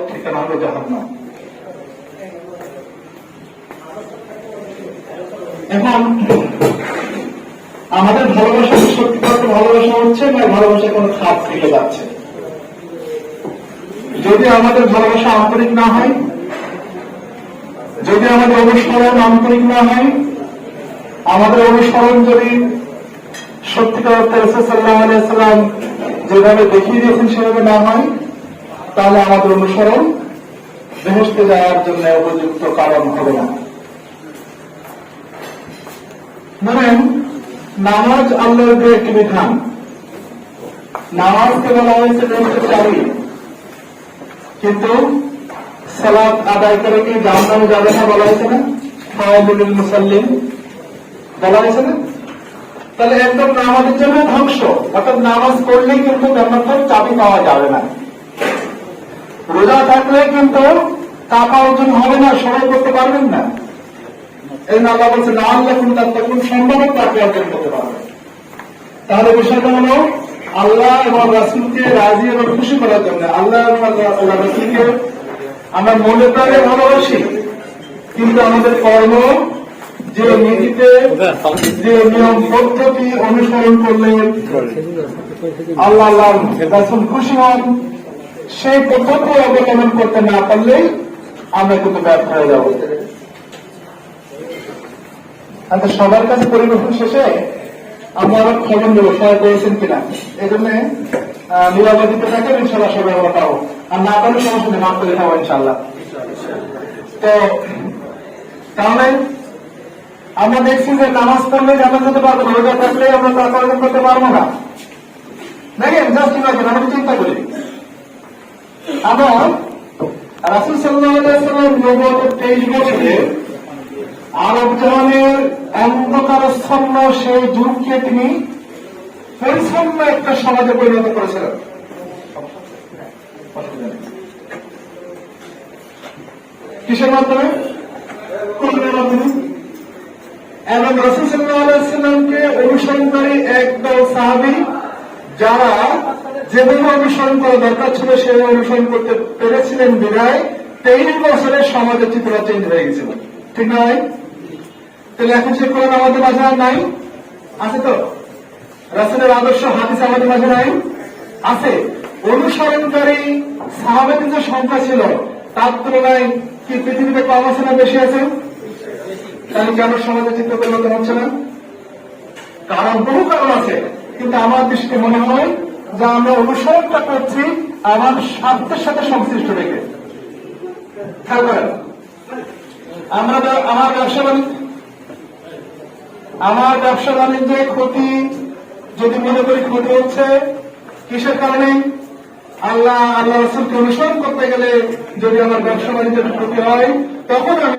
ঠিকানা হলো জাহান্নাম। এখন আমাদের ভালোবাসা সত্যিকার ভালোবাসা হচ্ছে না ভালোবাসা কোনো খাপ থেকে যাচ্ছে? যদি আমাদের ভালোবাসা আন্তরিক না হয়, যদি আমাদের অনুসরণ আন্তরিক না হয়, আমাদের অনুসরণ যদি সত্যিকার অর্থে রাসূল সাল্লাল্লাহু আলাইহি ওয়াসাল্লাম যেভাবে দেখিয়ে দিয়েছেন সেভাবে না হয়, তাহলে আমাদের অনুসরণ বেহেশতে যাওয়ার জন্য উপযুক্ত কারণ হবে না। ধরেন নামাজ আল্লাহর একটি বিধান, নামাজকে বলা হয়েছে চাবি, কিন্তু সালাত আদায় করে কি জাহান্নামে যাবে না বলা হয়েছে না? ফাওয়াইলুল মুসাল্লিন বলা হয়েছে না? তাহলে একদম নামাজের জন্য ধ্বংস, অর্থাৎ নামাজ করলেই কিন্তু জান্নাতের চাবি পাওয়া যাবে না। রোজা থাকলে কিন্তু টাকা অর্জন হবে না, সবাই করতে পারবেন না। এই জন্য আল্লাহ বলছে না আল্লাহ কোন সম্ভবত তাকে অর্জন করতে পারবে। তাহলে বিষয়টা হলো আল্লাহ এবং রাসূলকে রাজি এবং খুশি করার জন্য আল্লাহ এবং আল্লাহ রাসূলকে আমরা মনে প্রাণে ভালোবাসি, কিন্তু আমাদের কর্ম যে নীতিতে যে নিয়ম পদ্ধতি অনুসরণ করলে আল্লাহ রাসূল খুশি হন, সেই পদ্ধতি অবলম্বন করতে না পারলেই আমরা কিন্তু ব্যর্থ হয়ে যাব। সবার কাছে পরিবেশন শেষে আমরা আবার খবর দেবো সবাই করেছেন কিনা, এই জন্য নিরাপদিতে থাকেন, ইনশাল্লাহ সবাই আমরা পাবো, আর না পারলে সমস্যা নেই, মাফ করে খাবো ইনশাল্লাহ। তো তাহলে আমরা দেখছি যে নামাজ পড়লে জান্নাত যেতে পারবো না, রোজা থাকলে আমরা টাকা অর্জন করতে পারবো না। দেখেন জাস্ট ইমাজিন, আমরা চিন্তা করি, আবার রাসূল সাল্লাল্লাহু আলাইহি ওয়াসাল্লাম নবুয়তের 23 বছরে আরব জাহানের অন্ধকারাচ্ছন্ন সেই যুগকে তিনি পরিচ্ছন্ন একটা সমাজে পরিণত করেছিলেন। কিসের মাধ্যমে? কোরআনের মাধ্যমে। এবং রাসূল সাল্লাল্লাহু আলাইহি ওয়াসাল্লামকে অনুসরণকারী একদল সাহাবী, যারা যেভাবে অনুসরণ করা দরকার ছিল সেভাবে অনুসরণ করতে পেরেছিলেন বিধায় 23 বছরের সমাজের চিত্র চেঞ্জ হয়ে গেছিল, ঠিক নয়? তাহলে এখন সে কোরআন আমাদের মাঝে নাই? আছে তো? রাসূলের আদর্শ হাদিস আমাদের মাঝে নাই? আছে। অনুসরণকারী সাহাবাদের যে সংখ্যা ছিল তার তুলনায় কি পৃথিবীতে কম আছে না বেশি আছে? তাহলে কেন সমাজের চিত্র পরিবর্তন হচ্ছে না? কারণ বহু কারণ আছে, কিন্তু আমার দৃষ্টিতে মনে হয় যে আমরা অনুসরণটা করছি আমার স্বার্থের সাথে সংশ্লিষ্ট রেখে। খেয়াল করেন, আমার ব্যবসা বাণিজ্যে ক্ষতি যদি মনে করি ক্ষতি হচ্ছে কিসের কারণে? আল্লাহ রাসূলকে অনুসরণ করতে গেলে যদি আমার ব্যবসা বাণিজ্যের ক্ষতি হয়, তখন আমি